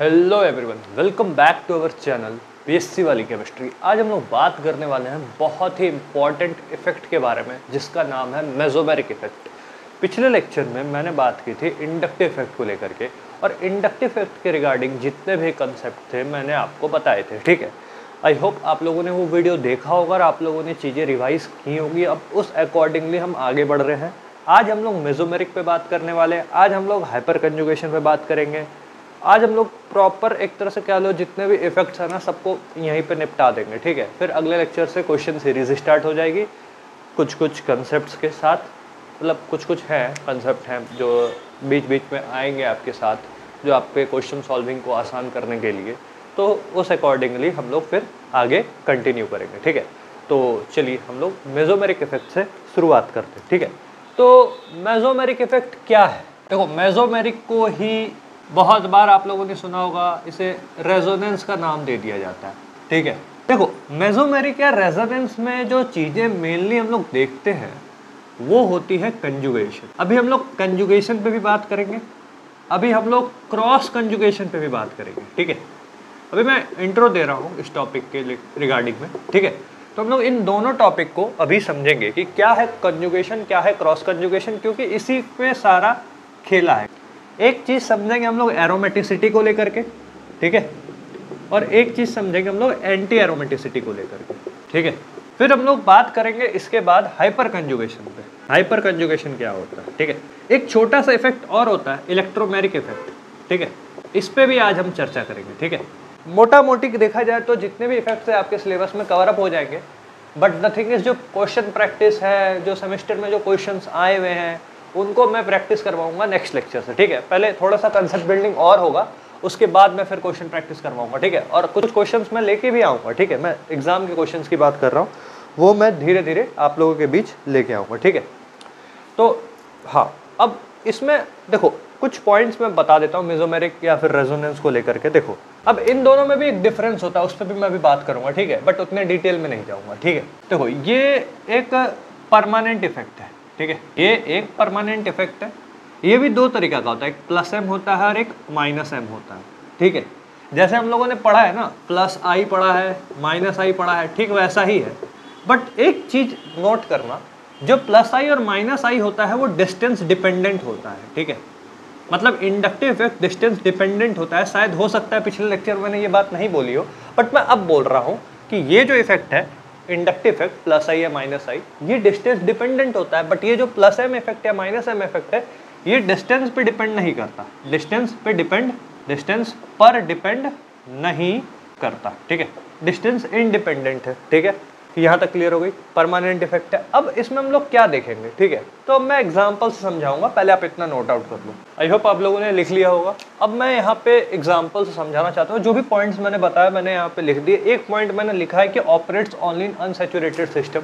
Hello everyone, welcome back to our channel BSc वाली chemistry. आज हम लोग बात करने वाले हैं बहुत ही इंपॉर्टेंट इफेक्ट के बारे में जिसका नाम है मेसोमेरिक इफेक्ट। पिछले लेक्चर में मैंने बात की थी इंडक्टिव इफेक्ट को लेकर के, और इंडक्टिव इफेक्ट के रिगार्डिंग जितने भी कंसेप्ट थे मैंने आपको बताए थे। ठीक है, आई होप आप लोगों ने वो वीडियो देखा होगा और आप लोगों ने चीज़ें रिवाइज की होंगी। अब उस अकॉर्डिंगली हम आगे बढ़ रहे हैं। आज हम लोग मेसोमेरिक पे बात करने वाले हैं। आज हम लोग हाइपर कंजुगेशन पे बात करेंगे। आज हम लोग प्रॉपर एक तरह से क्या लो जितने भी इफेक्ट्स हैं ना सबको यहीं पे निपटा देंगे। ठीक है, फिर अगले लेक्चर से क्वेश्चन सीरीज स्टार्ट हो जाएगी कुछ कुछ कंसेप्ट्स के साथ। मतलब कुछ हैं कंसेप्ट हैं जो बीच बीच में आएंगे आपके साथ, जो आपके क्वेश्चन सॉल्विंग को आसान करने के लिए। तो उस अकॉर्डिंगली हम लोग फिर आगे कंटिन्यू करेंगे। ठीक है, तो चलिए हम लोग मेसोमेरिक इफेक्ट से शुरुआत करते हैं। ठीक है, तो मेसोमेरिक इफेक्ट क्या है? देखो, मेसोमेरिक को ही बहुत बार आप लोगों ने सुना होगा, इसे रेजोनेंस का नाम दे दिया जाता है। ठीक है, देखो मेसोमेरिक या रेजोनेंस में जो चीज़ें मेनली हम लोग देखते हैं वो होती है कंजुगेशन। अभी हम लोग कंजुगेशन पे भी बात करेंगे, अभी हम लोग क्रॉस कंजुगेशन पे भी बात करेंगे। ठीक है, अभी मैं इंट्रो दे रहा हूँ इस टॉपिक के रिगार्डिंग में। ठीक है, तो हम लोग इन दोनों टॉपिक को अभी समझेंगे कि क्या है कंजुगेशन, क्या है क्रॉस कंजुगेशन, क्योंकि इसी पे सारा खेला है। एक चीज़ समझेंगे हम लोग एरोमेटिसिटी को लेकर के, ठीक है, और एक चीज़ समझेंगे हम लोग एंटी एरोमेटिसिटी को लेकर के। ठीक है, फिर हम लोग बात करेंगे इसके बाद हाइपर कंजुगेशन पे। हाइपर कंजुगेशन क्या होता है? ठीक है, एक छोटा सा इफेक्ट और होता है इलेक्ट्रोमेरिक इफेक्ट। ठीक है, इस पे भी आज हम चर्चा करेंगे। ठीक है, मोटा मोटी देखा जाए तो जितने भी इफेक्ट्स है आपके सिलेबस में कवर अप हो जाएंगे। बट द थिंग इज, जो क्वेश्चन प्रैक्टिस है, जो सेमेस्टर में जो क्वेश्चंस आए हुए हैं उनको मैं प्रैक्टिस करवाऊंगा नेक्स्ट लेक्चर से। ठीक है, पहले थोड़ा सा कंसेप्ट बिल्डिंग और होगा, उसके बाद मैं फिर क्वेश्चन प्रैक्टिस करवाऊंगा। ठीक है, और कुछ क्वेश्चंस मैं लेके भी आऊँगा। ठीक है, मैं एग्जाम के क्वेश्चंस की बात कर रहा हूँ, वो मैं धीरे धीरे आप लोगों के बीच लेके आऊँगा। ठीक है, तो हाँ, अब इसमें देखो कुछ पॉइंट्स मैं बता देता हूँ मेसोमेरिक या फिर रेजोनेंस को लेकर के। देखो, अब इन दोनों में भी एक डिफरेंस होता है, उस पर भी मैं अभी बात करूंगा। ठीक है, बट उतने डिटेल में नहीं जाऊंगा। ठीक है, देखो ये एक परमानेंट इफेक्ट है। ठीक है, ये एक परमानेंट इफेक्ट है। ये भी दो तरीका का होता है, एक प्लस एम होता है और एक माइनस एम होता है। ठीक है, जैसे हम लोगों ने पढ़ा है ना, प्लस आई पढ़ा है, माइनस आई पढ़ा है, ठीक वैसा ही है। बट एक चीज नोट करना, जो प्लस आई और माइनस आई होता है वो डिस्टेंस डिपेंडेंट होता है। ठीक है, मतलब इंडक्टिव इफेक्ट डिस्टेंस डिपेंडेंट होता है। शायद हो सकता है पिछले लेक्चर में मैंने ये बात नहीं बोली हो, बट मैं अब बोल रहा हूँ कि ये जो इफेक्ट है इंडक्टिव इफेक्ट, प्लस आई या माइनस आई, ये डिस्टेंस डिपेंडेंट होता है। बट ये जो प्लस एम इफेक्ट या माइनस एम इफेक्ट है, ये डिस्टेंस पे डिपेंड नहीं करता। डिस्टेंस पर डिपेंड नहीं करता। ठीक है, डिस्टेंस इंडिपेंडेंट है। ठीक है, यहाँ तक क्लियर हो गई? परमानेंट इफेक्ट है। अब इसमें हम लोग क्या देखेंगे? ठीक है, तो अब मैं एग्जांपल से समझाऊंगा, पहले आप इतना नोट आउट कर लो। आई होप आप लोगों ने लिख लिया होगा। अब मैं यहाँ पे एग्जांपल से समझाना चाहता हूँ। जो भी पॉइंट्स मैंने बताया मैंने यहाँ पे लिख दिए। एक पॉइंट मैंने लिखा है कि operates only in unsaturated system.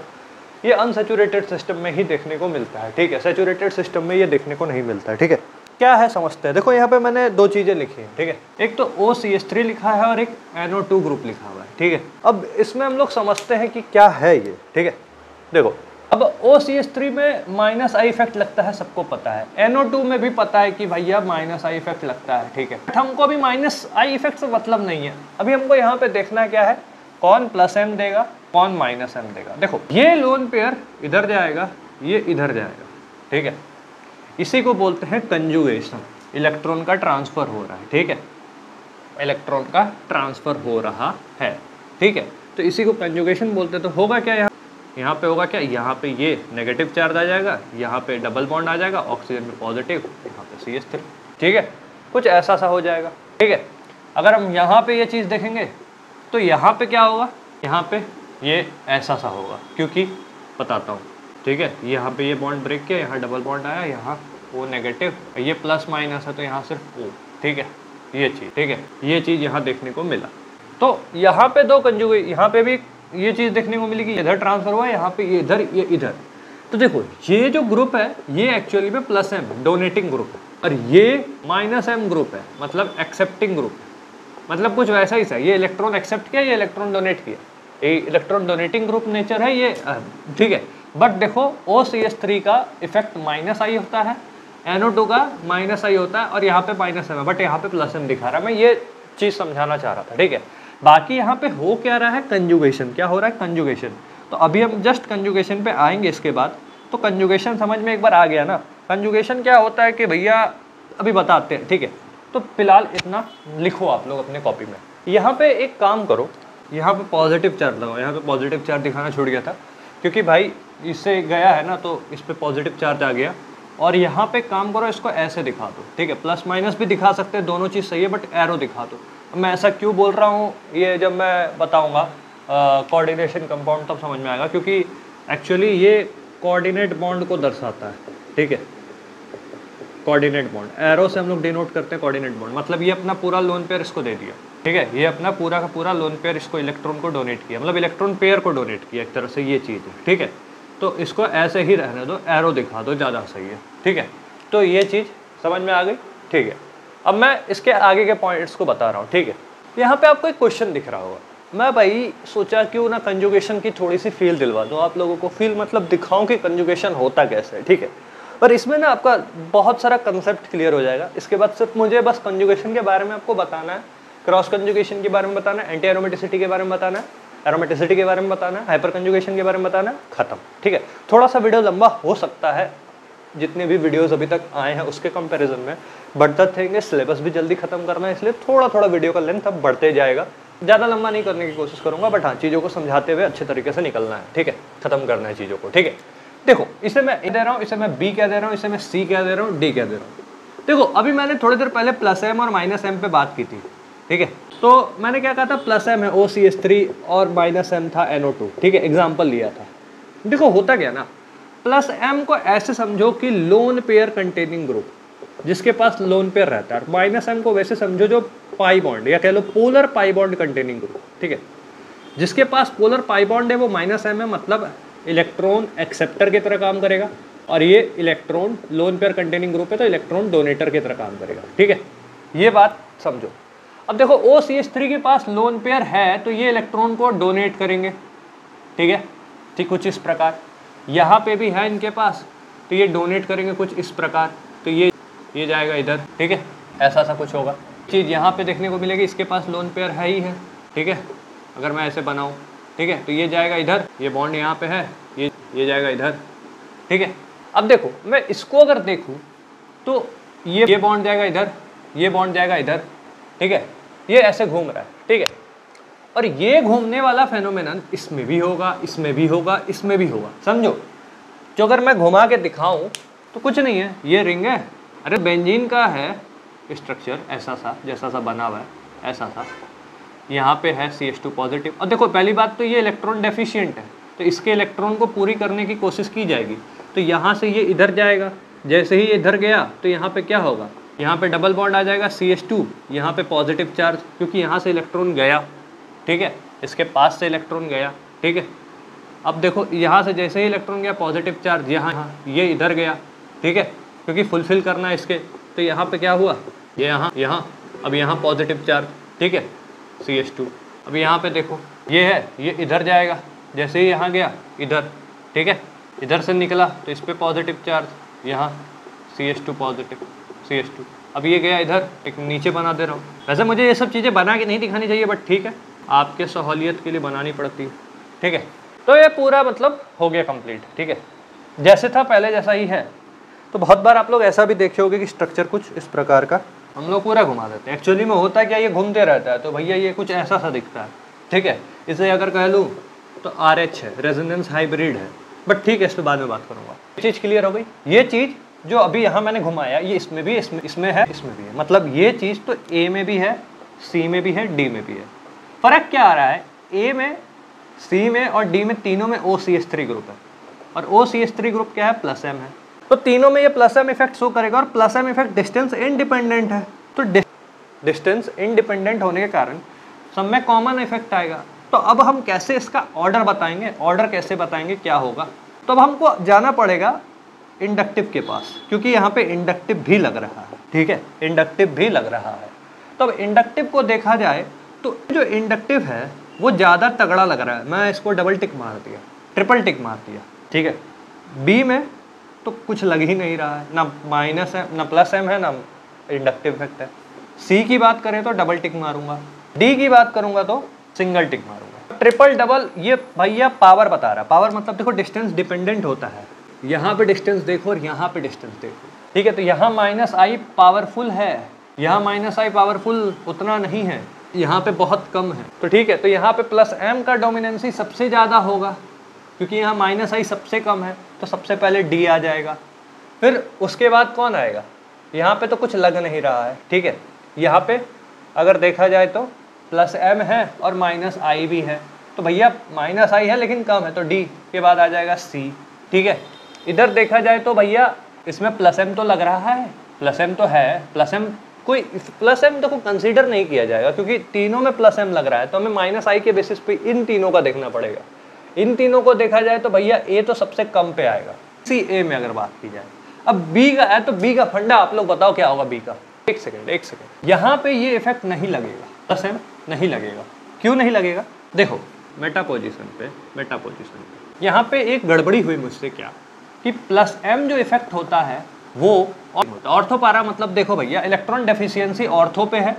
ये अनसैचुरेटेड सिस्टम में ही देखने को मिलता है। ठीक है, सैचुरेटेड सिस्टम में ये देखने को नहीं मिलता है। ठीक है, क्या है समझते हैं। देखो यहाँ पे मैंने दो चीजें लिखी हैं। ठीक है, एक तो OCH3 लिखा है और एक NO2 ग्रुप लिखा हुआ है। ठीक है, अब इसमें हम लोग समझते हैं कि क्या है ये। ठीक है, देखो अब OCH3 में माइनस आई इफेक्ट लगता है, सबको पता है। NO2 में भी पता है कि भैया माइनस आई इफेक्ट लगता है। ठीक है, बट हमको अभी माइनस आई इफेक्ट से मतलब नहीं है। अभी हमको यहाँ पे देखना क्या है, कौन प्लस एम देगा, कौन माइनस एम देगा। देखो ये लोन पेयर इधर जाएगा, ये इधर जाएगा। ठीक है, इसी को बोलते हैं कंजुगेशन। इलेक्ट्रॉन का ट्रांसफर हो रहा है। ठीक है, इलेक्ट्रॉन का ट्रांसफर हो रहा है। ठीक है, तो इसी को कंजुगेशन बोलते हैं। तो होगा क्या यहाँ पे होगा क्या, यहाँ पे ये नेगेटिव चार्ज आ जाएगा, यहाँ पे डबल बॉन्ड आ जाएगा, ऑक्सीजन में पॉजिटिव, यहाँ पे CH3। ठीक है, कुछ ऐसा सा हो जाएगा। ठीक है, अगर हम यहाँ पे ये चीज़ देखेंगे तो यहाँ पे क्या होगा, यहाँ पे ये ऐसा सा होगा, क्योंकि बताता हूँ। ठीक है, यहाँ पे ये बॉन्ड ब्रेक किया, यहाँ डबल बॉन्ड आया, यहाँ O नेगेटिव, ये प्लस माइनस है तो यहाँ सिर्फ O। ठीक है, ये चीज़, ठीक है, ये चीज़ यहाँ देखने को मिला। तो यहाँ पे दो कंजुगेट, यहाँ पे भी ये चीज़ देखने को मिली कि इधर ट्रांसफर हुआ, यहाँ पे ये इधर। तो देखो ये जो ग्रुप है ये एक्चुअली में प्लस एम डोनेटिंग ग्रुप है, और ये माइनस एम ग्रुप है, मतलब एक्सेप्टिंग ग्रुप है। मतलब कुछ वैसा ही सा, ये इलेक्ट्रॉन एक्सेप्ट किया, ये इलेक्ट्रॉन डोनेट किया, ये इलेक्ट्रॉन डोनेटिंग ग्रुप नेचर है ये। ठीक है, बट देखो OCH3 का इफेक्ट माइनस आई होता है, NO2 का माइनस आई होता है, और यहाँ पे माइनस एम है, बट यहाँ पे प्लस एम दिखा रहा है। मैं ये चीज़ समझाना चाह रहा था, ठीक है। बाकी यहाँ पे हो क्या रहा है, कंजुगेशन। क्या हो रहा है, कंजुगेशन। तो अभी हम जस्ट कंजुगेशन पे आएंगे इसके बाद। तो कंजुगेशन समझ में एक बार आ गया ना। कंजुगेशन क्या होता है कि भैया अभी बताते हैं, ठीक है। तो फिलहाल इतना लिखो आप लोग अपने कॉपी में। यहाँ पे एक काम करो, यहाँ पे पॉजिटिव चार्ज लगाओ। यहाँ पे पॉजिटिव चार्ज दिखाना छूट गया था, क्योंकि भाई इससे गया है ना, तो इस पर पॉजिटिव चार्ज आ गया। और यहाँ पे काम करो, इसको ऐसे दिखा दो, ठीक है। प्लस माइनस भी दिखा सकते हैं, दोनों चीज़ सही है, बट एरो दिखा दो। मैं ऐसा क्यों बोल रहा हूँ, ये जब मैं बताऊँगा कोऑर्डिनेशन कंपाउंड तब समझ में आएगा, क्योंकि एक्चुअली ये कोऑर्डिनेट बॉन्ड को दर्शाता है, ठीक है। कोऑर्डिनेट बॉन्ड एरो से हम लोग डिनोट करते हैं कोऑर्डिनेट बॉन्ड। मतलब ये अपना पूरा लोन पेयर इसको दे दिया, ठीक है। ये अपना पूरा का पूरा लोन पेयर इसको इलेक्ट्रॉन को डोनेट किया, मतलब इलेक्ट्रॉन पेयर को डोनेट किया एक तरह से, ये चीज़ है, ठीक है। तो इसको ऐसे ही रहने दो, एरो दिखा दो, ज़्यादा सही है, ठीक है। तो ये चीज़ समझ में आ गई, ठीक है। अब मैं इसके आगे के पॉइंट्स को बता रहा हूँ, ठीक है। यहाँ पे आपको एक क्वेश्चन दिख रहा होगा। मैं भाई सोचा क्यों ना कंजुगेशन की थोड़ी सी फील दिलवा दूँ आप लोगों को। फील मतलब दिखाऊँ कि कंजुगेशन होता कैसे है, ठीक है। पर इसमें ना आपका बहुत सारा कंसेप्ट क्लियर हो जाएगा। इसके बाद सिर्फ मुझे बस कंजुगेशन के बारे में आपको बताना है, क्रॉस कंजुगेशन के बारे में बताना है, एंटी एरोमेटिसिटी के बारे में बताना है, एरोमेटिसिटी के बारे में बताना है, हाइपर कंजुगेशन के बारे में बताना है, खत्म, ठीक है। थोड़ा सा वीडियो लंबा हो सकता है जितने भी वीडियोस अभी तक आए हैं उसके कंपैरिजन में, but the thing is syllabus भी जल्दी खत्म करना है, इसलिए थोड़ा थोड़ा वीडियो का लेंथ अब बढ़ते जाएगा। ज़्यादा लंबा नहीं करने की कोशिश करूंगा, बट हाँ चीज़ों को समझाते हुए अच्छे तरीके से निकलना है, ठीक है। खत्म करना है चीज़ों को, ठीक है। देखो इसे मैं ए दे रहा हूँ, इसे मैं बी कह दे रहा हूँ, इसे मैं सी कह दे रहा हूँ, डी कह दे रहा हूँ। देखो अभी मैंने थोड़ी देर पहले प्लस एम और माइनस एम पे बात की थी, ठीक है। तो मैंने क्या कहा था, प्लस एम है OCH3 और माइनस एम था NO2, ठीक है। एग्जाम्पल लिया था। देखो होता क्या ना, प्लस एम को ऐसे समझो कि लोन पेयर कंटेनिंग ग्रुप, जिसके पास लोन पेयर रहता है। माइनस एम को वैसे समझो जो पाई बॉन्ड या कह लो polar pi bond containing group, ठीक है। जिसके पास पोलर पाई बॉन्ड है वो माइनस एम है, मतलब इलेक्ट्रॉन एक्सेप्टर की तरह काम करेगा, और ये electron lone pair containing group है तो इलेक्ट्रॉन डोनेटर की तरह काम करेगा, ठीक है। ये बात समझो। अब देखो OCH3 के पास लोन पेयर है तो ये इलेक्ट्रॉन को डोनेट करेंगे, ठीक है। ठीक कुछ इस प्रकार। यहाँ पे भी है इनके पास तो ये डोनेट करेंगे कुछ इस प्रकार, तो ये जाएगा इधर, ठीक है। ऐसा सा कुछ होगा। चीज़ यहाँ पे देखने को मिलेगी, इसके पास लोन पेयर है ही है, ठीक है। अगर मैं ऐसे बनाऊँ, ठीक है, तो ये जाएगा इधर, ये बॉन्ड यहाँ पे है, ये जाएगा इधर, ठीक है। अब देखो मैं इसको अगर देखूँ तो ये बॉन्ड जाएगा इधर, ये बॉन्ड जाएगा इधर, ठीक है। ये ऐसे घूम रहा है, ठीक है। और ये घूमने वाला फेनोमेनन इसमें भी होगा, इसमें भी होगा, इसमें भी होगा, समझो। जो अगर मैं घुमा के दिखाऊं तो कुछ नहीं है, ये रिंग है। अरे बेंजीन का है स्ट्रक्चर ऐसा सा, जैसा सा बना हुआ है, ऐसा सा। यहाँ पे है CH2 पॉजिटिव। और देखो पहली बात तो ये इलेक्ट्रॉन डेफिशिएंट है, तो इसके इलेक्ट्रॉन को पूरी करने की कोशिश की जाएगी। तो यहाँ से ये इधर जाएगा, जैसे ही ये इधर गया तो यहाँ पे क्या होगा, यहाँ पे डबल बॉन्ड आ जाएगा CH2, यहाँ पे पॉजिटिव चार्ज, क्योंकि यहाँ से इलेक्ट्रॉन गया, ठीक है। इसके पास से इलेक्ट्रॉन गया, ठीक है। अब देखो यहाँ से जैसे ही इलेक्ट्रॉन गया पॉजिटिव चार्ज, यहाँ ये इधर गया, ठीक है, क्योंकि फुलफिल करना है इसके। तो यहाँ पे क्या हुआ, ये यहाँ अब यहाँ पॉजिटिव चार्ज, ठीक है, CH2। अब यहाँ पे देखो ये है, ये इधर जाएगा, जैसे ही यहाँ गया इधर, ठीक है। इधर से निकला तो इस पर पॉजिटिव चार्ज, यहाँ CH2 पॉजिटिव, CH2। अब ये गया इधर, एक नीचे बना दे रहा हूँ। वैसे मुझे ये सब चीज़ें बना के नहीं दिखानी चाहिए, बट ठीक है, आपके सहूलियत के लिए बनानी पड़ती है, ठीक है। तो ये पूरा मतलब हो गया कंप्लीट, ठीक है। जैसे था पहले जैसा ही है। तो बहुत बार आप लोग ऐसा भी देखे होंगे कि स्ट्रक्चर कुछ इस प्रकार का हम लोग पूरा घुमा देते हैं। एक्चुअली में होता है क्या, ये घूमते रहता है, तो भैया ये कुछ ऐसा सा दिखता है, ठीक है। इसे अगर कह लूँ तो RH है, रेजोनेंस हाइब्रिड है, बट ठीक है, इस पर बाद में बात करूँगा। ये चीज़ क्लियर हो गई। ये चीज़ जो अभी यहाँ मैंने घुमाया, ये इसमें भी, इसमें है, इसमें भी है। मतलब ये चीज़ तो A में भी है, C में भी है, D में भी है। फ़र्क क्या आ रहा है, A में, C में और D में, तीनों में OCH3 ग्रुप है, और OCH3 ग्रुप क्या है, प्लस M है। तो तीनों में ये प्लस M इफेक्ट शो करेगा, और plus M effect distance independent है। तो डिस्टेंस इंडिपेंडेंट होने के कारण सब में कॉमन इफेक्ट आएगा। तो अब हम कैसे इसका ऑर्डर बताएंगे, ऑर्डर कैसे बताएंगे, क्या होगा। तो अब हमको जाना पड़ेगा इंडक्टिव के पास, क्योंकि यहाँ पे इंडक्टिव भी लग रहा है, ठीक है, इंडक्टिव भी लग रहा है। तो अब इंडक्टिव को देखा जाए तो जो इंडक्टिव है वो ज़्यादा तगड़ा लग रहा है। मैं इसको डबल टिक मार दिया, ट्रिपल टिक मार दिया, ठीक है। बी में तो कुछ लग ही नहीं रहा है, ना माइनस है, ना प्लस M है, ना इंडक्टिव इफेक्ट है। सी की बात करें तो डबल टिक मारूंगा, डी की बात करूंगा तो सिंगल टिक मारूंगा। ट्रिपल डबल ये भैया पावर बता रहा है, पावर मतलब देखो डिस्टेंस डिपेंडेंट होता है, यहाँ पे डिस्टेंस देखो और यहाँ पे डिस्टेंस देखो, ठीक है। तो यहाँ माइनस आई पावरफुल है, यहाँ माइनस आई पावरफुल उतना नहीं है, यहाँ पे बहुत कम है, तो ठीक है। तो यहाँ पे प्लस एम का डोमिनेंसी सबसे ज़्यादा होगा क्योंकि यहाँ माइनस आई सबसे कम है, तो सबसे पहले डी आ जाएगा। फिर उसके बाद कौन आएगा, यहाँ पे तो कुछ लग नहीं रहा है, ठीक है। यहाँ पे अगर देखा जाए तो प्लस एम है और माइनस आई भी है, तो भैया माइनस आई है लेकिन कम है, तो डी के बाद आ जाएगा सी, ठीक है। इधर देखा जाए तो भैया इसमें प्लस एम तो लग रहा है, प्लस एम तो है, प्लस एम कोई प्लस एम देखो कंसीडर नहीं किया जाएगा क्योंकि तीनों में प्लस एम लग रहा है, तो हमें माइनस आई के बेसिस पे इन तीनों का देखना पड़ेगा। इन तीनों को देखा जाए तो भैया ए तो सबसे कम पे आएगा, सी ए में अगर बात की जाए। अब बी का है तो बी का फंडा आप लोग बताओ क्या होगा बी का। एक सेकेंड, यहाँ पे ये इफेक्ट नहीं लगेगा, प्लस एम नहीं लगेगा। क्यों नहीं लगेगा, देखो मेटा पोजीशन पे यहाँ पे एक गड़बड़ी हुई मुझसे, क्या कि प्लस एम जो इफेक्ट होता है वो ऑर्थो पारा, मतलब देखो भैया इलेक्ट्रॉन डेफिशिएंसी ऑर्थो पे है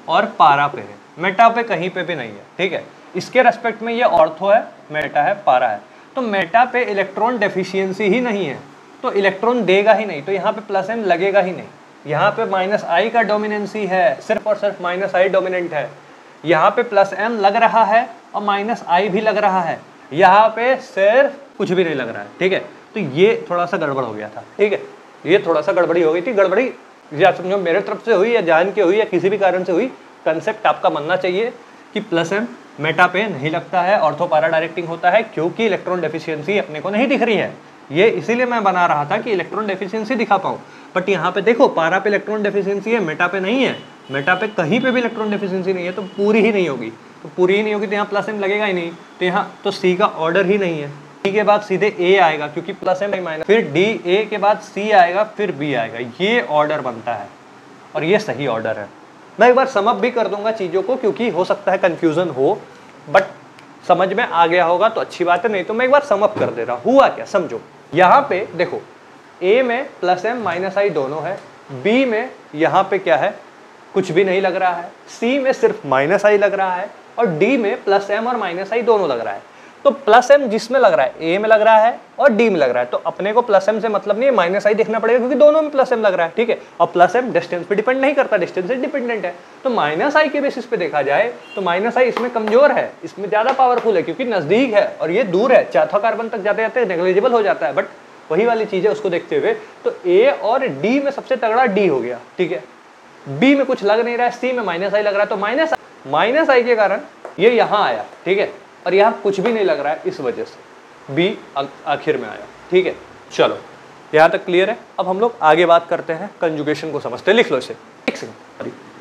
और पारा पे है, मेटा पे कहीं पे भी नहीं है, ठीक है। इसके रेस्पेक्ट में ये ऑर्थो है, मेटा है, पारा है। तो मेटा पे इलेक्ट्रॉन डेफिशिएंसी ही नहीं है तो इलेक्ट्रॉन देगा ही नहीं, तो यहाँ पे प्लस एम लगेगा ही नहीं। यहाँ पे माइनस आई का डोमिनेंसी है, सिर्फ और सिर्फ माइनस आई डोमिनेंट है। यहाँ पे प्लस एम लग रहा है और माइनस आई भी लग रहा है, यहाँ पे सिर्फ कुछ भी नहीं लग रहा है, ठीक है। तो ये थोड़ा सा गड़बड़ हो गया था, ठीक है, ये थोड़ा सा गड़बड़ी हो गई थी। गड़बड़ी या समझो मेरे तरफ से हुई या जान के हुई या किसी भी कारण से हुई, कंसेप्ट आपका मानना चाहिए कि प्लस एम मेटा पे नहीं लगता है, ऑर्थो पारा डायरेक्टिंग होता है क्योंकि इलेक्ट्रॉन डेफिशिएंसी अपने को नहीं दिख रही है। ये इसीलिए मैं बना रहा था कि इलेक्ट्रॉन डेफिशिएंसी दिखा पाऊँ, बट यहाँ पे देखो पारा पे इलेक्ट्रॉन डेफिशिएंसी है, मेटा पे नहीं है, मेटा पे कहीं पे भी इलेक्ट्रॉन डेफिशिएंसी नहीं है, तो पूरी ही नहीं होगी, तो पूरी ही नहीं होगी तो यहाँ प्लस एम लगेगा ही नहीं, तो यहाँ तो सी का ऑर्डर ही नहीं है। डी के बाद सीधे ए आएगा क्योंकि प्लस एम माइनस, फिर डी, ए के बाद सी आएगा, फिर बी आएगा, ये ऑर्डर बनता है और ये सही ऑर्डर है। मैं एक बार समअप भी कर दूंगा चीज़ों को क्योंकि हो सकता है कन्फ्यूज़न हो, बट समझ में आ गया होगा तो अच्छी बात है, नहीं तो मैं एक बार समअप कर दे रहा हूँ। हुआ क्या समझो, यहाँ पे देखो ए में प्लस एम माइनस आई दोनों है, बी में यहाँ पे क्या है कुछ भी नहीं लग रहा है, सी में सिर्फ माइनस आई लग रहा है और डी में प्लस एम और माइनस आई दोनों लग रहा है। तो प्लस एम जिसमें लग रहा है, ए में लग रहा है और डी में लग रहा है, तो अपने को प्लस एम से मतलब नहीं है, माइनस आई देखना पड़ेगा क्योंकि दोनों में प्लस एम लग रहा है, ठीक है। और प्लस एम डिस्टेंस पे डिपेंड नहीं करता, डिस्टेंस से डिपेंडेंट है। तो माइनस आई के बेसिस पे देखा जाए तो माइनस आई इसमें कमजोर है, इसमें ज्यादा पावरफुल है क्योंकि नजदीक है और ये दूर है, चौथा कार्बन तक जाते जाते नेग्लिजिबल हो जाता है, बट वही वाली चीज है उसको देखते हुए। तो ए और डी में सबसे तगड़ा डी हो गया, ठीक है। बी में कुछ लग नहीं रहा है, सी में माइनस आई लग रहा है, तो माइनस आई के कारण ये यहाँ आया, ठीक है, और यहाँ कुछ भी नहीं लग रहा है, इस वजह से बी आखिर में आया, ठीक है। चलो यहाँ तक क्लियर है। अब हम लोग आगे बात करते हैं, कंजुगेशन को समझते हैं। लिख लो इसे,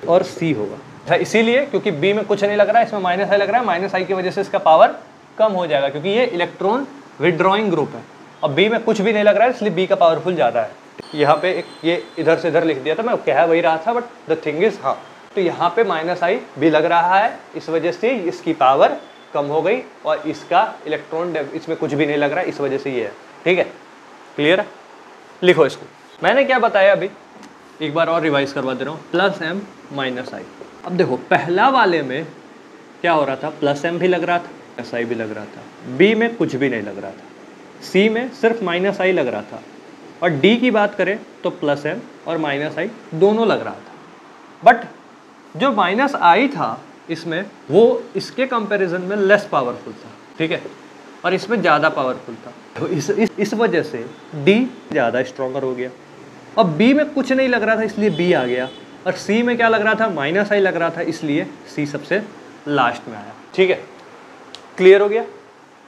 और सी होगा इसीलिए क्योंकि बी में कुछ नहीं लग रहा है, इसमें माइनस आई लग रहा है, माइनस आई की वजह से इसका पावर कम हो जाएगा क्योंकि ये इलेक्ट्रॉन विड्रॉइंग ग्रुप है। और बी में कुछ भी नहीं लग रहा है इसलिए बी का पावरफुल ज़्यादा है। यहाँ पे एक ये इधर से इधर लिख दिया था, मैं कह वही रहा था, बट द थिंग इज हाँ, तो यहाँ पे माइनस आई भी लग रहा है, इस वजह से इसकी पावर कम हो गई और इसका इलेक्ट्रॉन इसमें कुछ भी नहीं लग रहा है, इस वजह से ये है, ठीक है। क्लियर है, लिखो इसको। मैंने क्या बताया अभी एक बार और रिवाइज करवा दे रहा हूँ, प्लस एम माइनस आई। अब देखो पहला वाले में क्या हो रहा था, प्लस एम भी लग रहा था, माइनस आई भी लग रहा था, बी में कुछ भी नहीं लग रहा था, सी में सिर्फ माइनस आई लग रहा था, और डी की बात करें तो प्लस एम और माइनस आई दोनों लग रहा था। बट जो माइनस आई था इसमें वो इसके कंपैरिजन में लेस पावरफुल था, ठीक है, और इसमें ज़्यादा पावरफुल था, तो इस वजह से डी ज़्यादा स्ट्रॉन्गर हो गया। और बी में कुछ नहीं लग रहा था इसलिए बी आ गया, और सी में क्या लग रहा था, माइनस आई लग रहा था, इसलिए सी सबसे लास्ट में आया, ठीक है। क्लियर हो गया,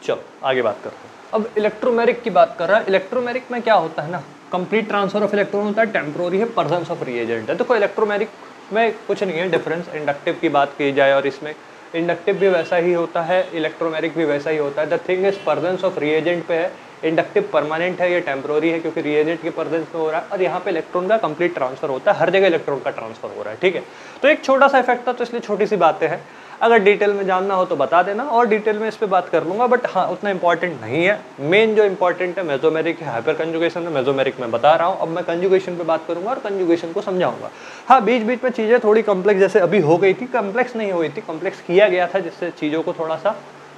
चलो आगे बात करते हैं। अब इलेक्ट्रोमेरिक की बात कर रहा है। इलेक्ट्रोमेरिक में क्या होता है ना, कंप्लीट ट्रांसफर ऑफ इलेक्ट्रॉन होता है, टेम्प्रोरी है, प्रेजेंस ऑफ रिएजेंट है। देखो इलेक्ट्रोमेरिक में कुछ नहीं है डिफरेंस, इंडक्टिव की बात की जाए और इसमें इंडक्टिव भी वैसा ही होता है, इलेक्ट्रोमेरिक भी वैसा ही होता है। The thing is presence of reagent पे है, इंडक्टिव परमानेंट है, ये टेम्प्रोरी है क्योंकि रिएजेंट के प्रेजेंस में हो रहा है, और यहाँ पे इलेक्ट्रॉन का कंप्लीट ट्रांसफर होता है, हर जगह इलेक्ट्रॉन का ट्रांसफर हो रहा है, ठीक है। तो एक छोटा सा इफेक्ट था, तो इसलिए छोटी सी बातें हैं। अगर डिटेल में जानना हो तो बता देना और डिटेल में इस पर बात कर लूँगा, बट हाँ उतना इंपॉर्टेंट नहीं है। मेन जो इंपॉर्टेंट है मेसोमेरिक है, हाइपर कंजुगेशन है, मेसोमेरिक में बता रहा हूँ। अब मैं कंजुगेशन पे बात करूँगा और कंजुगेशन को समझाऊंगा। हाँ बीच बीच में चीज़ें थोड़ी कॉम्प्लेक्स जैसे अभी हो गई थी, कॉम्प्लेक्स नहीं हुई थी, कॉम्प्लेक्स किया गया था जिससे चीज़ों को थोड़ा सा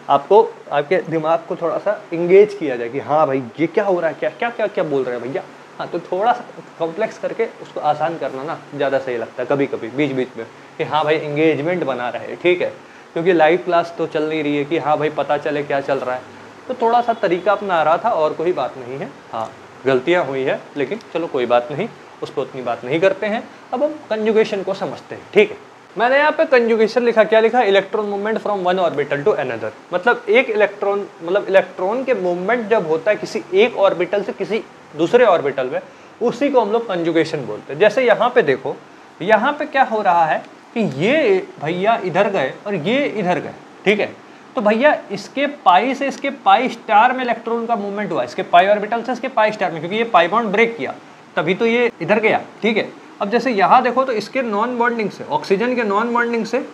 आपको आपके दिमाग को थोड़ा सा इंगेज किया जाए कि हाँ भाई ये क्या हो रहा है, क्या क्या क्या क्या बोल रहे हैं भैया। हाँ तो थोड़ा सा कॉम्प्लेक्स करके उसको आसान करना ना ज़्यादा सही लगता है कभी कभी बीच बीच में, कि हाँ भाई इंगेजमेंट बना रहे, ठीक है, क्योंकि लाइव क्लास तो चल नहीं रही है कि हाँ भाई पता चले क्या चल रहा है। तो थोड़ा सा तरीका अपना रहा था और कोई बात नहीं है। हाँ गलतियाँ हुई है लेकिन चलो कोई बात नहीं, उस पर उतनी बात नहीं करते हैं। अब हम कंजुगेशन को समझते हैं, ठीक है। मैंने यहाँ पे कंजुगेशन लिखा, क्या लिखा, electron movement from one orbital to another. मतलब एक इलेक्ट्रॉन, मतलब इलेक्ट्रॉन के मूवमेंट जब होता है किसी एक ऑर्बिटल से किसी दूसरे ऑर्बिटल में, उसी को हम लोग कंजुगेशन बोलते हैं। जैसे यहाँ पे देखो, यहाँ पे क्या हो रहा है कि ये भैया इधर गए और ये इधर गए, ठीक है। तो भैया इसके पाई से इसके पाई स्टार में इलेक्ट्रॉन का मूवमेंट हुआ, इसके पाई ऑर्बिटल से इसके पाई स्टार में, क्योंकि ये पाई बॉन्ड ब्रेक किया तभी तो ये इधर गया, ठीक है। अब जैसे यहाँ देखो तो इसके नॉन बॉन्डिंग से, ऑक्सीजन के नॉन बॉन्डिंग से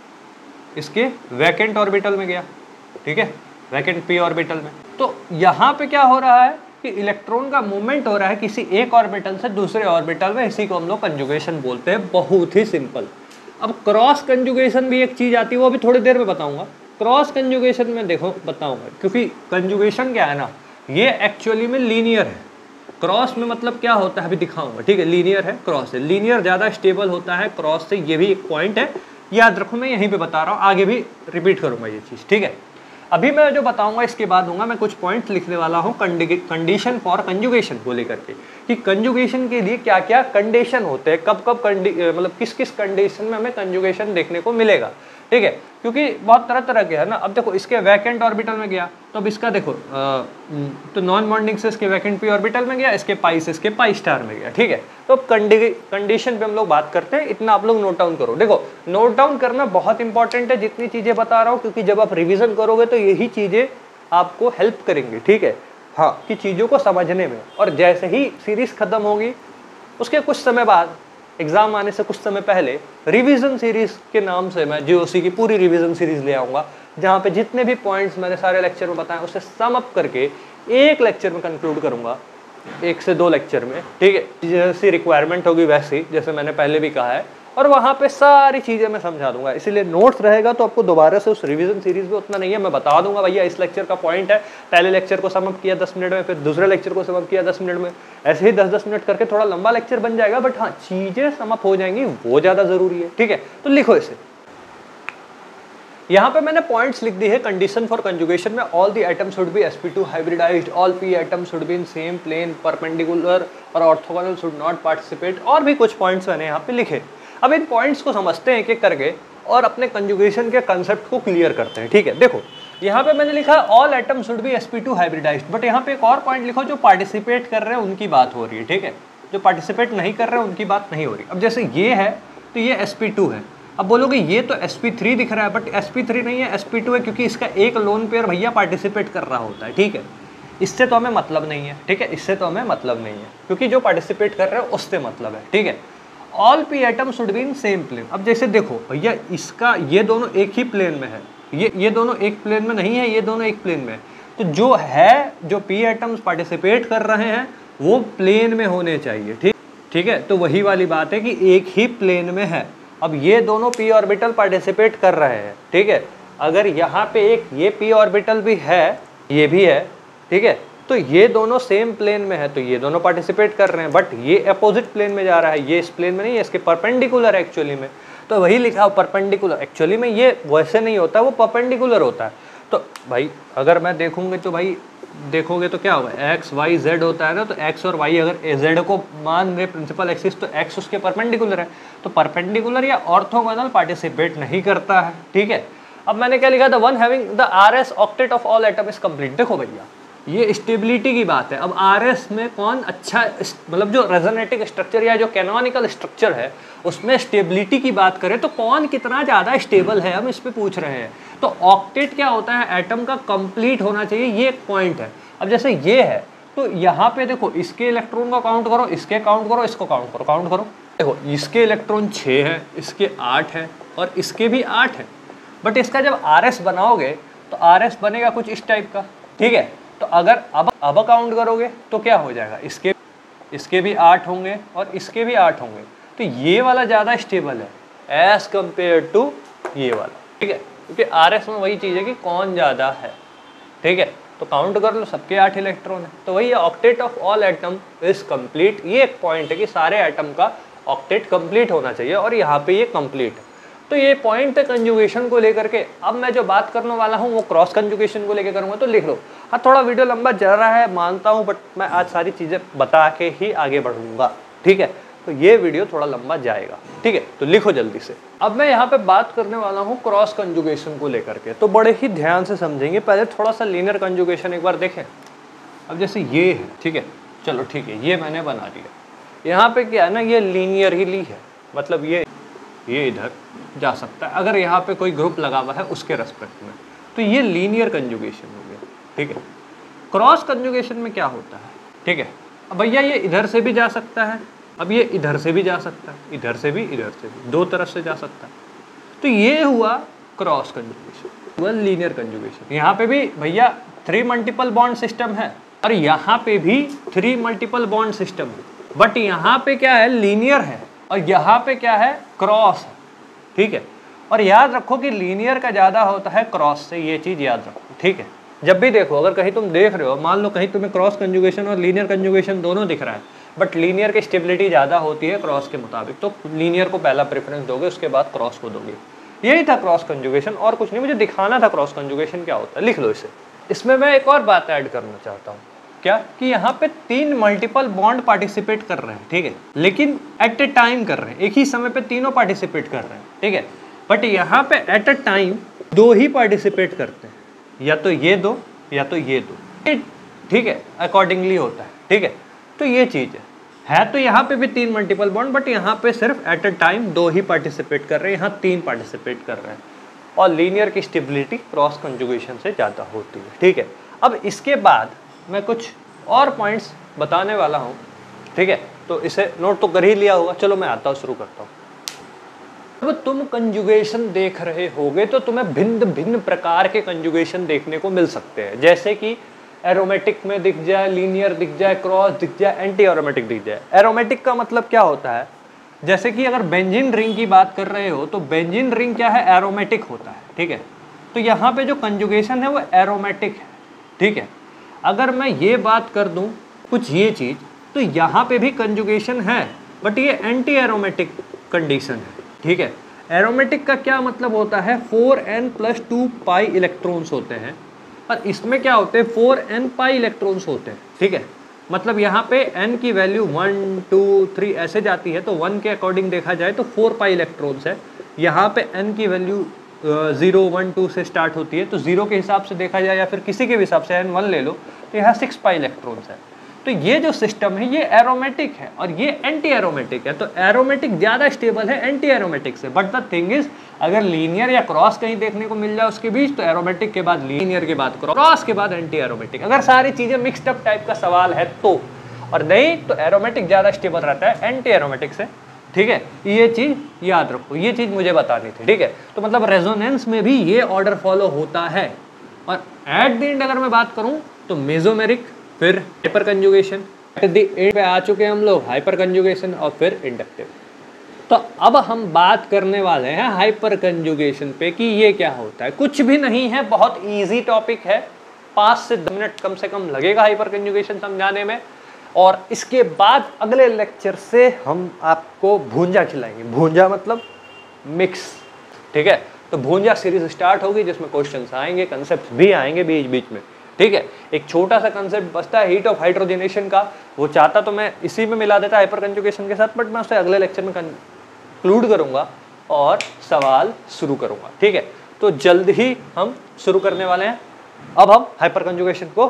इसके वैकेंट ऑर्बिटल में गया, ठीक है, वैकेंट पी ऑर्बिटल में। तो यहाँ पे क्या हो रहा है कि इलेक्ट्रॉन का मूवमेंट हो रहा है किसी एक ऑर्बिटल से दूसरे ऑर्बिटल में, इसी को हम लोग कंजुगेशन बोलते हैं। बहुत ही सिंपल। अब क्रॉस कंजुगेशन भी एक चीज़ आती है, वो भी थोड़ी देर में बताऊंगा। क्रॉस कंजुगेशन में देखो बताऊंगा, क्योंकि कंजुगेशन क्या है ना, ये एक्चुअली में लीनियर है। क्रॉस में मतलब क्या होता है अभी दिखाऊंगा, ठीक है। लीनियर है, क्रॉस है। लीनियर ज़्यादा स्टेबल होता है क्रॉस से, ये भी एक पॉइंट है, याद रखो। मैं यहीं पे बता रहा हूँ, आगे भी रिपीट करूंगा ये चीज़, ठीक है। अभी मैं जो बताऊंगा इसके बाद दूंगा, मैं कुछ पॉइंट्स लिखने वाला हूँ कंडीशन फॉर कंजुगेशन को लेकर के, कि कंजुगेशन के लिए क्या क्या कंडीशन होते हैं, कब कब मतलब किस किस कंडीशन में हमें कंजुगेशन देखने को मिलेगा, ठीक है। क्योंकि बहुत तरह तरह के है ना। अब देखो इसके वैकेंट ऑर्बिटल में गया तो अब इसका देखो तो नॉन बॉन्डिंग से इसके वैकेंट पी ऑर्बिटल में गया, इसके पाई से इसके पाई स्टार में गया, ठीक है। तो अब कंडीशन पे हम लोग बात करते हैं, इतना आप लोग नोट डाउन करो। देखो नोट डाउन करना बहुत इंपॉर्टेंट है जितनी चीज़ें बता रहा हूँ, क्योंकि जब आप रिविजन करोगे तो यही चीज़ें आपको हेल्प करेंगी, ठीक है। हाँ कि चीज़ों को समझने में। और जैसे ही सीरीज़ खत्म होगी उसके कुछ समय बाद, एग्जाम आने से कुछ समय पहले, रिवीजन सीरीज के नाम से मैं जीओसी की पूरी रिवीजन सीरीज ले आऊँगा, जहाँ पे जितने भी पॉइंट्स मैंने सारे लेक्चर में बताए उसे सम अप करके एक लेक्चर में कंक्लूड करूँगा, 1 से 2 लेक्चर में, ठीक है। जैसी रिक्वायरमेंट होगी वैसी, जैसे मैंने पहले भी कहा है, और वहाँ पे सारी चीज़ें मैं समझा दूंगा। इसीलिए नोट्स रहेगा तो आपको दोबारा से उस रिवीजन सीरीज में उतना नहीं है, मैं बता दूंगा भैया इस लेक्चर का पॉइंट है, पहले लेक्चर को समअप किया 10 मिनट में, फिर दूसरे लेक्चर को समअप किया 10 मिनट में, ऐसे ही 10-10 मिनट करके थोड़ा लंबा लेक्चर बन जाएगा, बट हाँ चीज़ें समअप हो जाएंगी, वो ज़्यादा ज़रूरी है, ठीक है। तो लिखो इसे। यहाँ पे मैंने पॉइंट्स लिख दी है कंडीशन फॉर कंजुगेशन में। All the atoms should be sp2 hybridised, all p atoms should be in same plane, perpendicular और ऑर्थोगोनल शुड नॉट पार्टिसिपेट, और भी कुछ पॉइंट्स मैंने यहाँ पे लिखे। अब इन पॉइंट्स को समझते हैं एक एक करके और अपने कंजुगेशन के कंसेप्ट को क्लियर करते हैं, ठीक है। देखो यहाँ पे मैंने लिखा all atoms should be sp2 hybridised, but यहाँ पे एक और पॉइंट लिखो, जो पार्टिसिपेट कर रहे हैं उनकी बात हो रही है, ठीक है। जो पार्टिसिपेट नहीं कर रहे हैं उनकी बात नहीं हो रही। अब जैसे ये है तो ये sp2 है, अब बोलोगे ये तो sp3 दिख रहा है, बट sp3 नहीं है, sp2 है, क्योंकि इसका एक लोन पेयर भैया पार्टिसिपेट कर रहा होता है, ठीक है। इससे तो हमें मतलब नहीं है, ठीक है, इससे तो हमें मतलब नहीं है, क्योंकि जो पार्टिसिपेट कर रहे हैं उससे मतलब है, ठीक है। All p atom should be in same plane. अब जैसे देखो भैया इसका ये दोनों एक ही प्लेन में है, ये दोनों एक प्लेन में नहीं है, ये दोनों एक प्लेन में है। तो जो है, जो p एटम्स पार्टिसिपेट कर रहे हैं वो प्लेन में होने चाहिए, ठीक है। तो वही वाली बात है कि एक ही प्लेन में है। अब ये दोनों p ऑर्बिटल पार्टिसिपेट कर रहे हैं, ठीक है। अगर यहाँ पे एक ये p ऑर्बिटल भी है, ये भी है, ठीक है, तो ये दोनों सेम प्लेन में है, तो ये दोनों पार्टिसिपेट कर रहे हैं, बट ये अपोजिट प्लेन में जा रहा है, ये इस प्लेन में नहीं है, इसके परपेंडिकुलर एक्चुअली में। तो वही लिखा हो परपेंडिकुलर, एक्चुअली में ये वैसे नहीं होता, वो परपेंडिकुलर होता है। तो भाई अगर मैं देखूंगे तो भाई देखोगे तो क्या होगा, एक्स वाई जेड होता है ना, तो एक्स और वाई अगर जेड को मान रहे प्रिंसिपल एक्सिस, तो एक्स उसके परपेंडिकुलर है, तो परपेंडिकुलर या ऑर्थोगोनल पार्टिसिपेट नहीं करता है, ठीक है। अब मैंने क्या लिखा था, one having the RS octet of all atom is complete. देखो भैया ये स्टेबिलिटी की बात है। अब RS में कौन अच्छा, मतलब जो रेजोनेटिक स्ट्रक्चर या जो कैनोनिकल स्ट्रक्चर है उसमें स्टेबिलिटी की बात करें तो कौन कितना ज़्यादा स्टेबल है, हम इस पे पूछ रहे हैं। तो ऑक्टेट क्या होता है, एटम का कंप्लीट होना चाहिए, ये एक पॉइंट है। अब जैसे ये है तो यहाँ पे देखो इसके इलेक्ट्रॉन का काउंट करो, इसके काउंट करो, इसको काउंट करो। देखो इसके इलेक्ट्रॉन 6 है, इसके 8 है और इसके भी 8 है। बट इसका जब RS बनाओगे तो RS बनेगा कुछ इस टाइप का, ठीक है। तो अगर अब काउंट करोगे तो क्या हो जाएगा, इसके भी 8 होंगे और इसके भी 8 होंगे। तो ये वाला ज़्यादा स्टेबल है एज कंपेयर टू ये वाला, ठीक है, क्योंकि RS में वही चीज़ है कि कौन ज़्यादा है, ठीक है। तो काउंट कर लो, सबके 8 इलेक्ट्रॉन है, तो वही octet of all atom is complete. ये एक पॉइंट है कि सारे एटम का ऑक्टेट कंप्लीट होना चाहिए और यहाँ पे ये कंप्लीट है। तो ये पॉइंट है कंजुगेशन को लेकर के। अब मैं जो बात करने वाला हूँ वो क्रॉस कंजुगेशन को लेकर करूँगा, तो लिख लो। हाँ, थोड़ा वीडियो लंबा चल रहा है मानता हूँ, बट मैं आज सारी चीज़ें बता के ही आगे बढ़ूंगा, ठीक है। तो ये वीडियो थोड़ा लंबा जाएगा, ठीक है, तो लिखो जल्दी से। अब मैं यहाँ पे बात करने वाला हूँ क्रॉस कंजुगेशन को लेकर के, तो बड़े ही ध्यान से समझेंगे। पहले थोड़ा सा लीनियर कंजुगेशन एक बार देखें। अब जैसे ये है, ठीक है, चलो ठीक है, ये मैंने बना दिया। यहाँ पे क्या है ना, ये लीनियर ही ली है, मतलब ये इधर जा सकता है अगर यहाँ पे कोई ग्रुप लगा हुआ है उसके रेस्पेक्ट में, तो ये लीनियर कंजुगेशन हो गया, ठीक है। क्रॉस कंजुगेशन में क्या होता है, ठीक है, अब भैया ये इधर से भी जा सकता है, अब ये इधर से भी जा सकता है, इधर से भी, दो तरफ से जा सकता है। तो ये हुआ क्रॉस कंजुगेशन, हुआ लीनियर कंजुगेशन। यहाँ पे भी भैया 3 मल्टीपल बॉन्ड सिस्टम है और यहाँ पे भी 3 मल्टीपल बॉन्ड सिस्टम है, बट यहाँ पे क्या है, लीनियर है, और यहाँ पे क्या है, क्रॉस है, ठीक है। और याद रखो कि लीनियर का ज़्यादा होता है क्रॉस से, ये चीज़ याद रखो, ठीक है। जब भी देखो, अगर कहीं तुम देख रहे हो, मान लो कहीं तुम्हें क्रॉस कंजुगेशन और लीनियर कंजुगेशन दोनों दिख रहा है, बट लीनियर की स्टेबिलिटी ज़्यादा होती है क्रॉस के मुताबिक, तो लीनियर को पहला प्रेफरेंस दोगे, उसके बाद क्रॉस को दोगे। यही था क्रॉस कंजुगेशन, और कुछ नहीं। मुझे दिखाना था क्रॉस कंजुगेशन क्या होता है, लिख लो इसे। इसमें मैं एक और बात ऐड करना चाहता हूँ, क्या कि यहाँ पे 3 मल्टीपल बॉन्ड पार्टिसिपेट कर रहे हैं, ठीक है, लेकिन एट ए टाइम कर रहे हैं, एक ही समय पे तीनों पार्टिसिपेट कर रहे हैं, ठीक है। बट यहाँ पे एट ए टाइम 2 ही पार्टिसिपेट करते हैं, या तो ये 2 या तो ये 2, ठीक है, अकॉर्डिंगली होता है, ठीक है। तो ये चीज़ है तो यहाँ पे भी 3 मल्टीपल बॉन्ड, बट यहाँ पे सिर्फ एट ए टाइम 2 ही पार्टिसिपेट कर रहे हैं, यहाँ 3 पार्टिसिपेट कर रहे हैं, और लीनियर की स्टेबिलिटी क्रॉस कंजुगेशन से ज़्यादा होती है, ठीक है। अब इसके बाद मैं कुछ और पॉइंट्स बताने वाला हूँ, ठीक है, तो इसे नोट तो कर ही लिया होगा। चलो मैं आता हूँ, शुरू करता हूँ। अब तुम कंजुगेशन देख रहे होगे तो तुम्हें भिन्न भिन्न प्रकार के कंजुगेशन देखने को मिल सकते हैं, जैसे कि एरोमेटिक में दिख जाए, लीनियर दिख जाए, क्रॉस दिख जाए, एंटी एरोमेटिक दिख जाए। एरोमेटिक का मतलब क्या होता है, जैसे कि अगर बेंजीन रिंग की बात कर रहे हो तो बेंजीन रिंग क्या है, एरोमेटिक होता है, ठीक है। तो यहाँ पे जो कंजुगेशन है वो एरोमेटिक है, ठीक है। अगर मैं ये बात कर दूं कुछ ये चीज़, तो यहाँ पे भी कंजुगेशन है, बट ये एंटी एरोमेटिक कंडीशन है, ठीक है। एरोमेटिक का क्या मतलब होता है, 4n+2 पाई इलेक्ट्रॉन्स होते हैं, और इसमें क्या होते हैं, 4n पाई इलेक्ट्रॉन्स होते हैं, ठीक है। मतलब यहाँ पे n की वैल्यू 1 2 3 ऐसे जाती है, तो 1 के अकॉर्डिंग देखा जाए तो 4 पाई इलेक्ट्रॉन्स है। यहाँ पे n की वैल्यू 0 1 2 से स्टार्ट होती है, तो 0 के हिसाब से देखा जाए या फिर किसी के भी हिसाब से n1 ले लो, तो यहाँ 6 पाई इलेक्ट्रॉन्स है। तो ये जो सिस्टम है ये एरोमेटिक है और ये एंटी एरोमेटिक है। तो एरोमेटिक ज़्यादा स्टेबल है एंटी एरोमेटिक से, बट द थिंग इज अगर लीनियर या क्रॉस कहीं देखने को मिल जाए उसके बीच, तो एरोमेटिक के बाद लीनियर के बाद क्रॉस के बाद एंटी एरोमेटिक, अगर सारी चीज़ें मिक्सड अप टाइप का सवाल है तो, और नहीं तो एरोमेटिक ज़्यादा स्टेबल रहता है एंटी एरोमेटिक से, ठीक है। ये चीज़ याद रखो, ये चीज़ मुझे बतानी थी, ठीक है। तो मतलब रेजोनेंस में भी ये ऑर्डर फॉलो होता है। और एट द एंड अगर मैं बात करूँ तो मेसोमेरिक, फिर hyper conjugation, at the end पे आ चुके हैं हम लोग हाइपर कंजुगेशन और फिर इंडक्टिव। तो अब हम बात करने वाले हैं हाइपर कंजुगेशन पे कि ये क्या होता है। कुछ भी नहीं है, बहुत इजी टॉपिक है, 5 से 10 मिनट कम से कम लगेगा हाइपर कंजुगेशन समझाने में। और इसके बाद अगले लेक्चर से हम आपको भूंजा खिलाएंगे। भूंजा मतलब मिक्स, ठीक है। तो भूंजा सीरीज स्टार्ट होगी जिसमें क्वेश्चंस आएंगे, कंसेप्ट भी आएंगे बीच बीच में, ठीक है। एक छोटा सा कंसेप्ट बचता है हीट ऑफ हाइड्रोजनेशन का, वो चाहता तो मैं इसी में मिला देता हाइपर कंजुगेशन के साथ, बट मैं उसे अगले लेक्चर में कंक्लूड करूंगा और सवाल शुरू करूंगा, ठीक है। तो जल्द ही हम शुरू करने वाले हैं। अब हम हाइपर कंजुगेशन को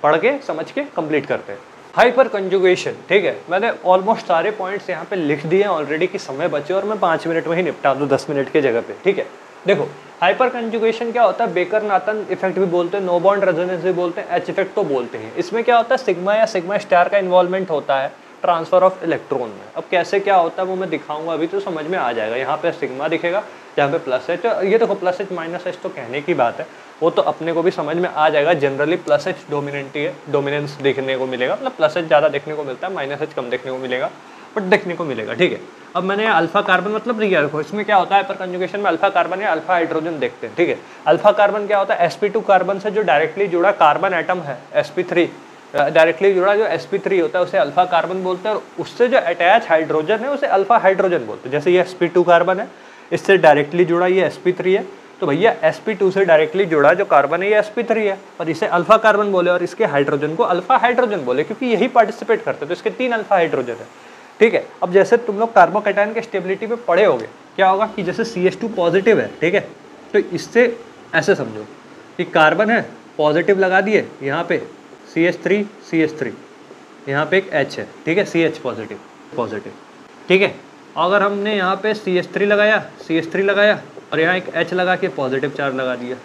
पढ़ के समझ के कंप्लीट करते हैं। हाइपर कंजुगेशन, ठीक है, मैंने ऑलमोस्ट सारे पॉइंट्स यहाँ पे लिख दिए हैं ऑलरेडी कि समय बचे और मैं 5 मिनट में ही निपटा दूँ 10 मिनट की जगह पे, ठीक है। देखो हाइपर कंजुगेशन क्या होता है, बेकर नातन इफेक्ट भी बोलते हैं, नो बॉन्ड रेजोनेंस भी बोलते हैं, एच इफेक्ट तो बोलते हैं। इसमें क्या होता है, सिग्मा या सिग्मा स्टार का इन्वॉल्वमेंट होता है, ट्रांसफर ऑफ इलेक्ट्रॉन में। अब कैसे क्या होता है वो मैं दिखाऊंगा, अभी तो समझ में आ जाएगा। यहाँ पे सिग्मा दिखेगा, जहाँ पे प्लस एच, ये देखो प्लस एच माइनस एच तो कहने की बात है, वो तो अपने को भी समझ में आ जाएगा। जनरली प्लस एच डोमिनेंट ही है, डोमिनेंस देखने को मिलेगा, मतलब प्लस एच ज़्यादा देखने को मिलता है, माइनस एच कम देखने को मिलेगा, बट देखने को मिलेगा, ठीक है। अब मैंने अल्फा कार्बन मतलब नहीं देखो इसमें क्या होता है, हाइपर कंजुगेशन में अल्फा कार्बन या अल्फा हाइड्रोजन देखते हैं, ठीक है। अल्फा कार्बन क्या होता है, sp2 कार्बन से जो डायरेक्टली जुड़ा कार्बन एटम है, sp3 डायरेक्टली जुड़ा जो sp3 होता है उसे अल्फा कार्बन बोलते हैं, और उससे जो अटैच हाइड्रोजन है उसे अल्फा हाइड्रोजन बोलते हैं। जैसे ये sp2 कार्बन है, इससे डायरेक्टली जुड़ा ये sp3 है, तो भैया sp2 से डायरेक्टली जुड़ा जो कार्बन है ये sp3 है, और इसे अल्फा कार्बन बोले और इसके हाइड्रोजन को अल्फा हाइड्रोजन बोले, क्योंकि यही पार्टिसिपेट करते हैं, तो इसके 3 अल्फा हाइड्रोजन है, ठीक है। अब जैसे तुम लोग कार्बोकैटायन के स्टेबिलिटी में पढ़े होगे, क्या होगा कि जैसे CH2 पॉजिटिव है, ठीक है, तो इससे ऐसे समझो कि कार्बन है, पॉजिटिव लगा दिए यहाँ पे CH3 यहाँ पे एक H है, ठीक है, CH पॉजिटिव, ठीक है। अगर हमने यहाँ पे CH3 लगाया और यहाँ एक H लगा के पॉजिटिव चार्ज लगा दिया,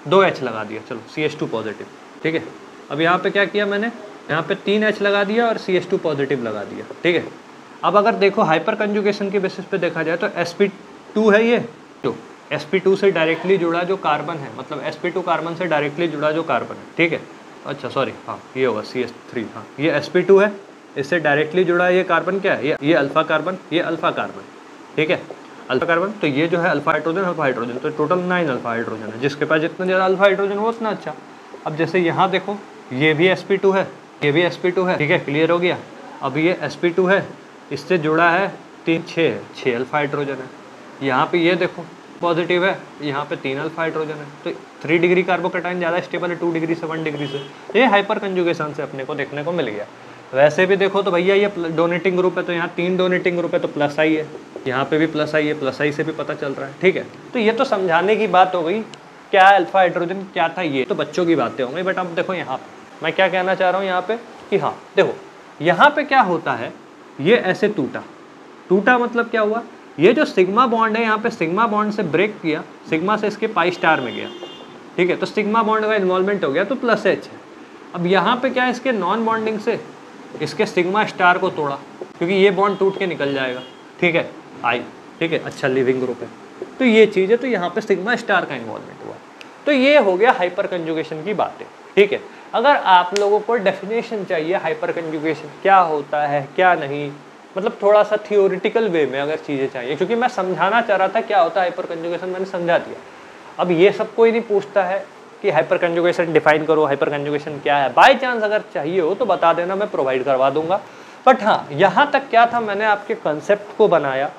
2 H लगा दिया, चलो CH2 पॉजिटिव, ठीक है। अब यहाँ पे क्या किया मैंने, यहाँ पे 3 H लगा दिया और CH2 पॉजिटिव लगा दिया, ठीक है। अब अगर देखो हाइपर कंजुगेशन के बेसिस पे देखा जाए तो sp2 है ये, तो sp2 से डायरेक्टली जुड़ा जो कार्बन है, मतलब sp2 कार्बन से डायरेक्टली जुड़ा जो कार्बन है, ठीक है। अच्छा सॉरी, हाँ ये होगा CH3, हाँ ये sp2 है, इससे डायरेक्टली जुड़ा ये कार्बन क्या है, ये अल्फा कार्बन, ये अल्फा कार्बन, ठीक है, अल्फा कार्बन। तो ये जो है अल्फा हाइड्रोजन, तो टोटल 9 अल्फा हाइड्रोजन है, जिसके पास जितना ज़्यादा अल्फा हाइड्रोजन हो उतना अच्छा। अब जैसे यहाँ देखो ये भी sp2 है, ये भी sp2 है, ठीक है, क्लियर हो गया। अब ये sp2 है, इससे जुड़ा है 6 अल्फा हाइड्रोजन है। यहाँ पे ये देखो पॉजिटिव है, यहाँ पे 3 अल्फा हाइड्रोजन है, तो 3 डिग्री कार्बोकैटायन ज़्यादा स्टेबल है 2 डिग्री से 1 डिग्री से, ये हाइपर कंजुगेशन से अपने को देखने को मिल गया। वैसे भी देखो तो भैया ये डोनेटिंग ग्रुप है, तो यहाँ 3 डोनेटिंग ग्रुप है, तो प्लस आई है, यहाँ पे भी प्लस आई है, प्लस आई से भी पता चल रहा है, ठीक है। तो ये तो समझाने की बात हो गई, क्या अल्फा हाइड्रोजन क्या था, ये तो बच्चों की बातें हो गई। बट अब देखो यहाँ पे मैं क्या कहना चाह रहा हूँ यहाँ पे कि हाँ देखो यहाँ पे क्या होता है, ये ऐसे टूटा मतलब क्या हुआ, ये जो सिग्मा बॉन्ड है यहाँ पे सिग्मा बॉन्ड से ब्रेक किया, सिग्मा से इसके पाई स्टार में गया, ठीक है, तो सिग्मा बॉन्ड का इन्वॉल्वमेंट हो गया, तो प्लस एच है। अब यहाँ पे क्या है, इसके नॉन बॉन्डिंग से इसके सिग्मा स्टार को तोड़ा, क्योंकि ये बॉन्ड टूट के निकल जाएगा, ठीक है, ठीक है, अच्छा लिविंग ग्रुप है, तो ये चीज़ है, तो यहाँ पे सिग्मा स्टार का इन्वॉल्वमेंट हुआ। तो ये हो गया हाइपर कंजुगेशन की बातें, ठीक है। अगर आप लोगों को डेफिनेशन चाहिए हाइपर कंजुगेशन क्या होता है क्या नहीं, मतलब थोड़ा सा थियोरिटिकल वे में अगर चीज़ें चाहिए, क्योंकि मैं समझाना चाह रहा था क्या होता है हाइपर कंजुगेशन, मैंने समझा दिया। अब ये सब कोई नहीं पूछता है कि हाइपर कंजुगेशन डिफाइन करो, हाइपर कंजुगेशन क्या है। बाय चांस अगर चाहिए हो तो बता देना, मैं प्रोवाइड करवा दूंगा। बट हाँ, यहाँ तक क्या था, मैंने आपके कंसेप्ट को बनाया,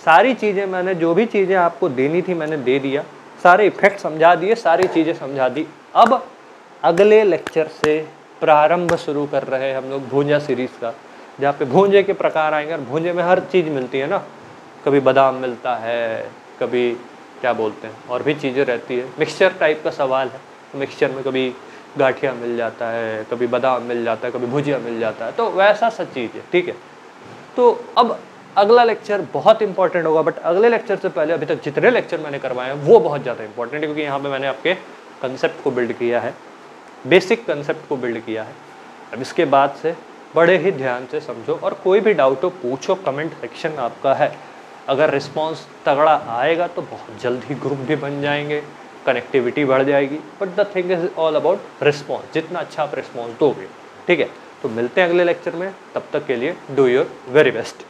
सारी चीज़ें मैंने जो भी चीज़ें आपको देनी थी मैंने दे दिया, सारे इफेक्ट समझा दिए, सारी चीज़ें समझा दी। अब अगले लेक्चर से प्रारंभ शुरू कर रहे हैं हम लोग भूंजा सीरीज़ का, जहाँ पे भूंजे के प्रकार आएंगे, और भूंजे में हर चीज़ मिलती है ना, कभी बादाम मिलता है, कभी क्या बोलते हैं और भी चीज़ें रहती है, मिक्सचर टाइप का सवाल है, तो मिक्सचर में कभी गाठिया मिल जाता है, कभी बादाम मिल जाता है, कभी भुजिया मिल जाता है, तो वैसा सब चीज़ है, ठीक है। तो अब अगला लेक्चर बहुत इंपॉर्टेंट होगा, बट अगले लेक्चर से पहले अभी तक जितने लेक्चर मैंने करवाए हैं वो बहुत ज़्यादा इंपॉर्टेंट है, क्योंकि यहाँ पे मैंने आपके कंसेप्ट को बिल्ड किया है, बेसिक कंसेप्ट को बिल्ड किया है। अब इसके बाद से बड़े ही ध्यान से समझो, और कोई भी डाउट हो पूछो, कमेंट सेक्शन आपका है। अगर रिस्पांस तगड़ा आएगा तो बहुत जल्द ही ग्रुप भी बन जाएंगे, कनेक्टिविटी बढ़ जाएगी, but the thing is all about response, जितना अच्छा आप रिस्पांस दोगे, ठीक है। तो मिलते हैं अगले लेक्चर में, तब तक के लिए डू योर वेरी बेस्ट।